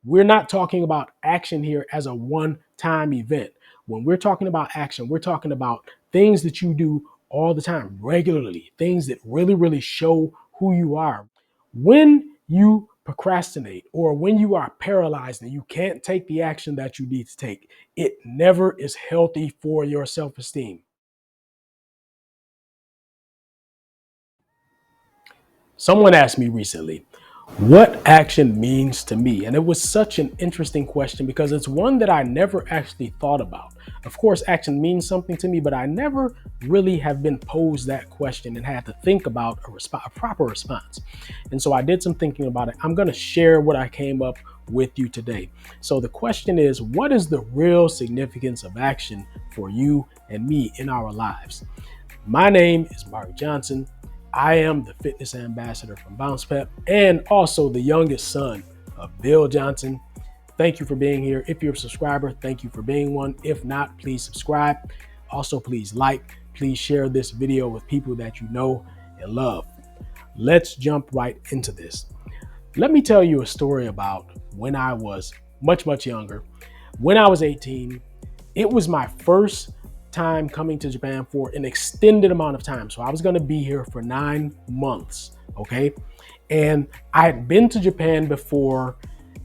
We're not talking about action here as a one-time event. When we're talking about action, we're talking about things that you do all the time, regularly, things that really, really show who you are. When you procrastinate or when you are paralyzed and you can't take the action that you need to take, it never is healthy for your self-esteem. Someone asked me recently, what action means to me? And it was such an interesting question because it's one that I never actually thought about. Of course, action means something to me, but I never really have been posed that question and had to think about a proper response. And so I did some thinking about it. I'm going to share what I came up with you today. So the question is, what is the real significance of action for you and me in our lives? My name is Mark Johnson. I am the fitness ambassador from Bounce Pep and also the youngest son of Bill Johnson. Thank you for being here. If you're a subscriber, thank you for being one. If not, please subscribe. Also, please like, please share this video with people that you know and love. Let's jump right into this. Let me tell you a story about when I was much, much younger. When I was 18, it was my first time coming to Japan for an extended amount of time. So I was going to be here for 9 months. Okay. And I had been to Japan before,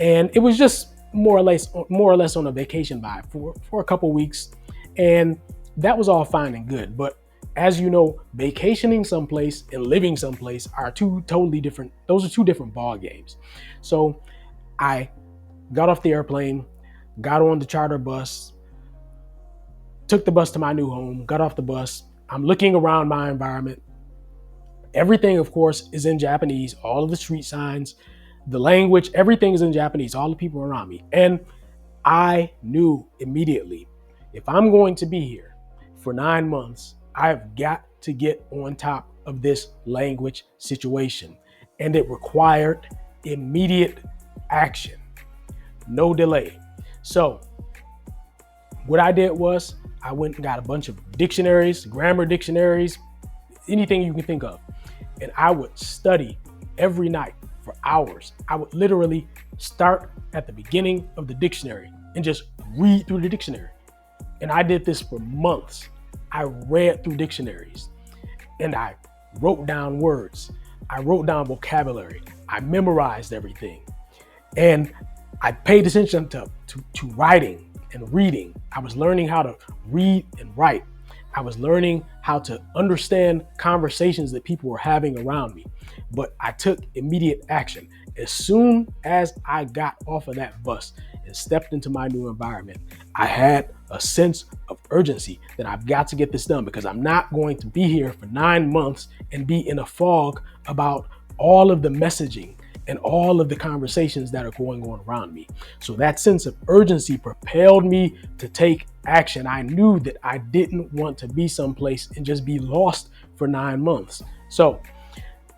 and it was just more or less on a vacation vibe for a couple weeks. And that was all fine and good. But as you know, vacationing someplace and living someplace are those are two different ball games. So I got off the airplane, got on the charter bus, took the bus to my new home, got off the bus. I'm looking around my environment. Everything, of course, is in Japanese. All of the street signs, the language, everything is in Japanese, all the people around me. And I knew immediately, if I'm going to be here for 9 months, I've got to get on top of this language situation. And it required immediate action, no delay. So what I did was I went and got a bunch of dictionaries, grammar dictionaries, anything you can think of. And I would study every night for hours. I would literally start at the beginning of the dictionary and just read through the dictionary. And I did this for months. I read through dictionaries and I wrote down words. I wrote down vocabulary. I memorized everything. And I paid attention to writing and reading. I was learning how to read and write. I was learning how to understand conversations that people were having around me. But I took immediate action. As soon as I got off of that bus and stepped into my new environment, I had a sense of urgency that I've got to get this done because I'm not going to be here for 9 months and be in a fog about all of the messaging and all of the conversations that are going on around me. So that sense of urgency propelled me to take action. I knew that I didn't want to be someplace and just be lost for 9 months. So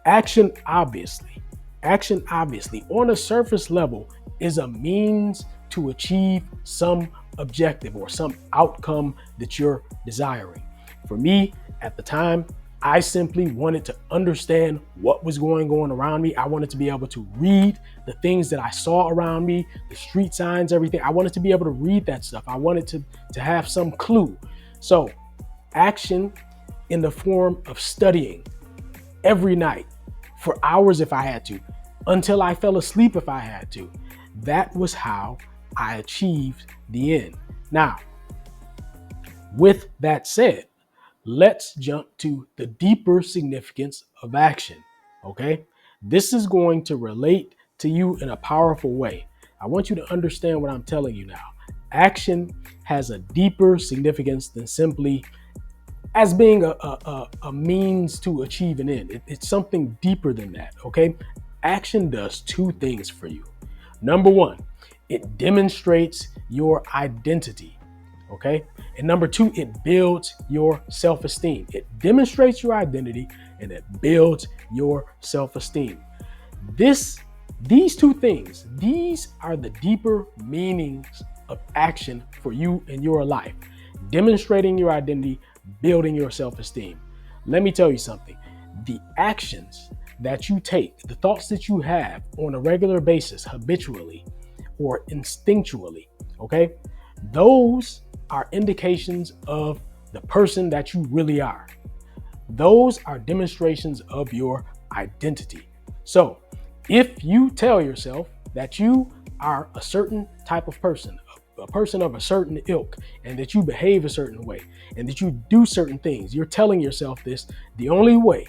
action obviously on a surface level is a means to achieve some objective or some outcome that you're desiring. For me at the time, I simply wanted to understand what was going on around me. I wanted to be able to read the things that I saw around me, the street signs, everything. I wanted to be able to read that stuff. I wanted to have some clue. So action in the form of studying every night for hours if I had to, until I fell asleep if I had to. That was how I achieved the end. Now, with that said, let's jump to the deeper significance of action, okay? This is going to relate to you in a powerful way. I want you to understand what I'm telling you now. Action has a deeper significance than simply as being a means to achieve an end. It's something deeper than that, okay? Action does two things for you. Number one, it demonstrates your identity, okay? And number two, it builds your self-esteem. It demonstrates your identity and it builds your self-esteem. These two things, these are the deeper meanings of action for you in your life. Demonstrating your identity, building your self-esteem. Let me tell you something. The actions that you take, the thoughts that you have on a regular basis, habitually, or instinctually. Okay. Those are indications of the person that you really are. Those are demonstrations of your identity. So if you tell yourself that you are a certain type of person, a person of a certain ilk, and that you behave a certain way, and that you do certain things, you're telling yourself this. The only way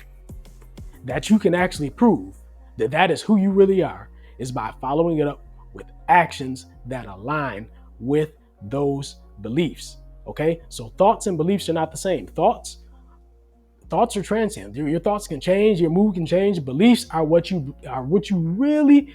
that you can actually prove that that is who you really are is by following it up with actions that align with those beliefs. Okay, so thoughts and beliefs are not the same. Thoughts are transient. Your thoughts can change, your mood can change. Beliefs are what you really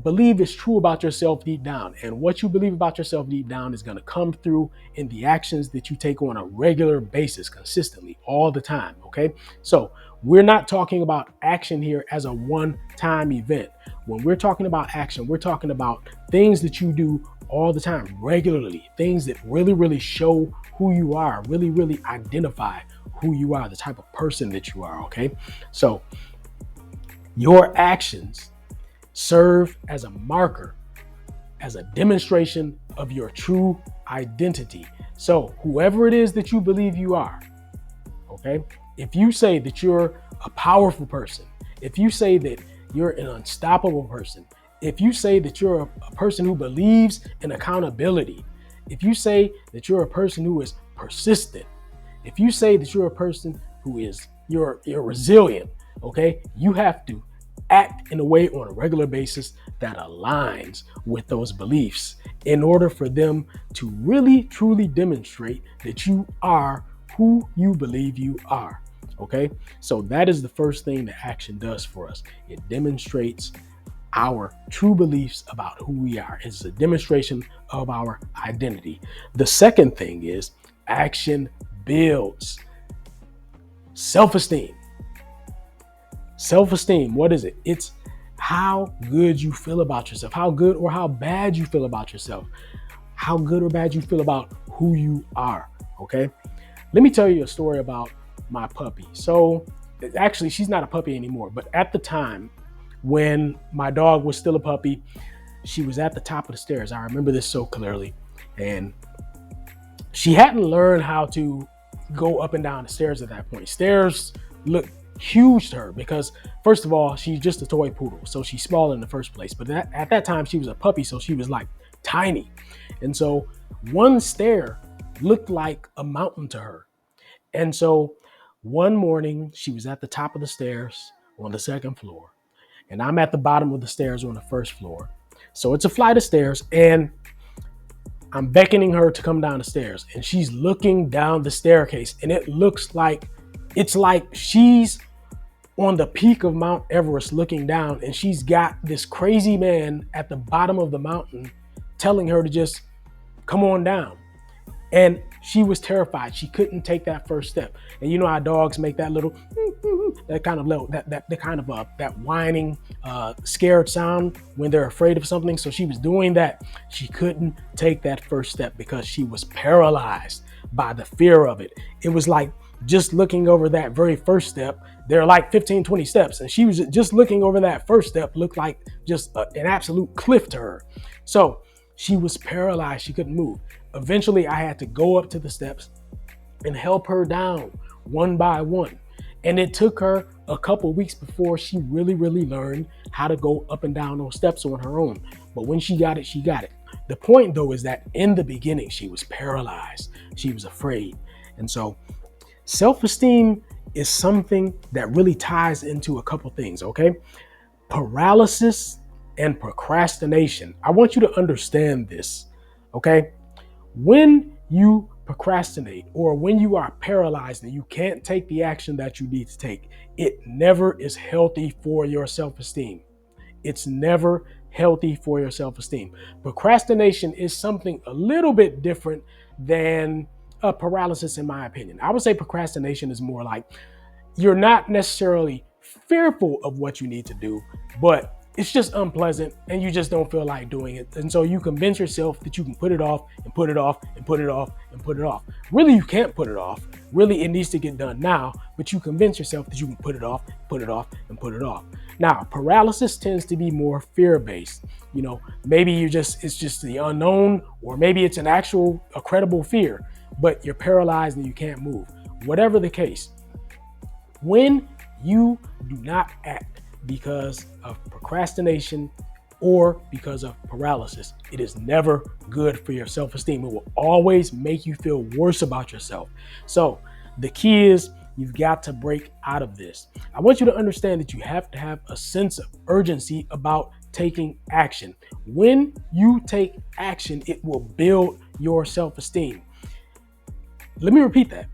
believe is true about yourself deep down. And what you believe about yourself deep down is going to come through in the actions that you take on a regular basis, consistently, all the time. Okay. So we're not talking about action here as a one-time event. When we're talking about action, we're talking about things that you do all the time, regularly, things that really show who you are, really identify who you are, the type of person that you are. Okay. So your actions serve as a marker, as a demonstration of your true identity. So whoever it is that you believe you are, okay, if you say that you're a powerful person, if you say that you're an unstoppable person, if you say that you're a person who believes in accountability, if you say that you're a person who is persistent, if you say that you're a person who is you're resilient, okay, you have to act in a way on a regular basis that aligns with those beliefs in order for them to really truly demonstrate that you are who you believe you are. Okay, so that is the first thing that action does for us. It demonstrates our true beliefs about who we are. It's a demonstration of our identity. The second thing is action builds self-esteem. Self-esteem, what is it? It's how good you feel about yourself, how good or how bad you feel about yourself, how good or bad you feel about who you are. Okay, let me tell you a story about my puppy. So actually, she's not a puppy anymore, but at the time when my dog was still a puppy, she was at the top of the stairs. I remember this so clearly. And she hadn't learned how to go up and down the stairs at that point. Stairs looked huge to her because, first of all, she's just a toy poodle, so she's small in the first place. But at that time, she was a puppy, so she was like tiny. And so one stair looked like a mountain to her. And so one morning, she was at the top of the stairs on the second floor, and I'm at the bottom of the stairs on the first floor. So it's a flight of stairs, and I'm beckoning her to come down the stairs, and she's looking down the staircase, and it looks like it's like she's on the peak of Mount Everest looking down, and she's got this crazy man at the bottom of the mountain telling her to just come on down. And she was terrified. She couldn't take that first step. And you know how dogs make that little, that kind of little, that whining, scared sound when they're afraid of something. So she was doing that. She couldn't take that first step because she was paralyzed by the fear of it. It was like just looking over that very first step. There are like 15, 20 steps. And she was just looking over that first step, looked like just an absolute cliff to her. So she was paralyzed. She couldn't move. Eventually, I had to go up to the steps and help her down one by one. And it took her a couple weeks before she really learned how to go up and down those steps on her own. But when she got it, she got it. The point, though, is that in the beginning, she was paralyzed. She was afraid. And so self-esteem is something that really ties into a couple things, okay? Paralysis and procrastination. I want you to understand this, okay? When you procrastinate or when you are paralyzed and you can't take the action that you need to take, it never is healthy for your self-esteem. It's never healthy for your self-esteem. Procrastination is something a little bit different than a paralysis, in my opinion. I would say procrastination is more like you're not necessarily fearful of what you need to do, but it's just unpleasant and you just don't feel like doing it. And so you convince yourself that you can put it off and put it off and put it off and put it off. Really, you can't put it off. Really, it needs to get done now, but you convince yourself that you can put it off, put it off, and put it off. Now, paralysis tends to be more fear-based. Maybe it's just the unknown, or maybe it's a credible fear, but you're paralyzed and you can't move. Whatever the case, when you do not act because of procrastination or because of paralysis, it is never good for your self-esteem. It will always make you feel worse about yourself. So the key is you've got to break out of this. I want you to understand that you have to have a sense of urgency about taking action. When you take action, it will build your self-esteem. Let me repeat that.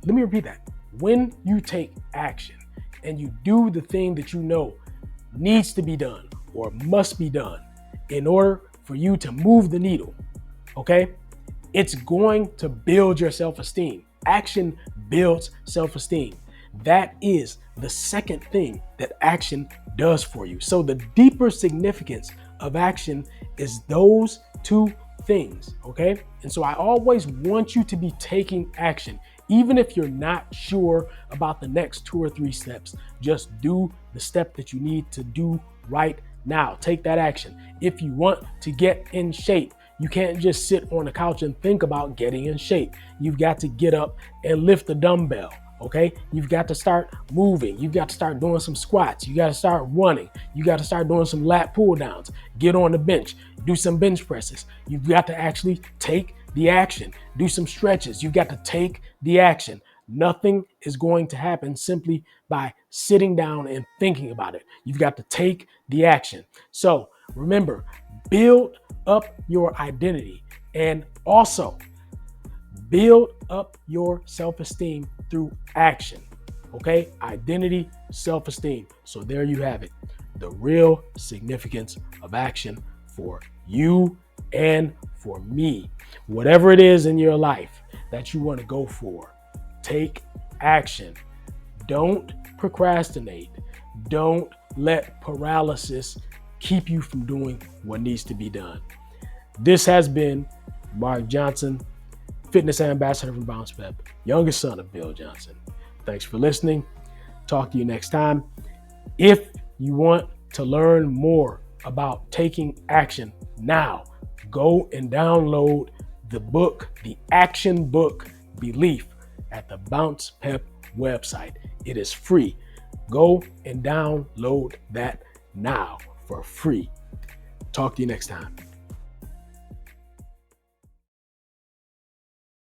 When you take action and you do the thing that you know needs to be done or must be done in order for you to move the needle, okay, it's going to build your self-esteem. Action builds self-esteem. That is the second thing that action does for you. So the deeper significance of action is those two things, okay? And so I always want you to be taking action. Even if you're not sure about the next 2 or 3 steps, just do the step that you need to do right now. Take that action. If you want to get in shape, you can't just sit on the couch and think about getting in shape. You've got to get up and lift the dumbbell. Okay, you've got to start moving. You've got to start doing some squats. You got to start running. You got to start doing some lat pull downs. Get on the bench. Do some bench presses. You've got to actually take the action. Do some stretches. You've got to take the action. Nothing is going to happen simply by sitting down and thinking about it. You've got to take the action. So remember, build up your identity and also build up your self-esteem through action. Okay? Identity, self-esteem. So there you have it. The real significance of action for you and for me. Whatever it is in your life that you want to go for, take action. Don't procrastinate. Don't let paralysis keep you from doing what needs to be done. This has been Mark Johnson, fitness ambassador from Bounce Pep, youngest son of Bill Johnson. Thanks for listening. Talk to you next time. If you want to learn more about taking action now, go and download the book, the action book, Belief, at the Bounce Pep website. It is free. Go and download that now for free. Talk to you next time.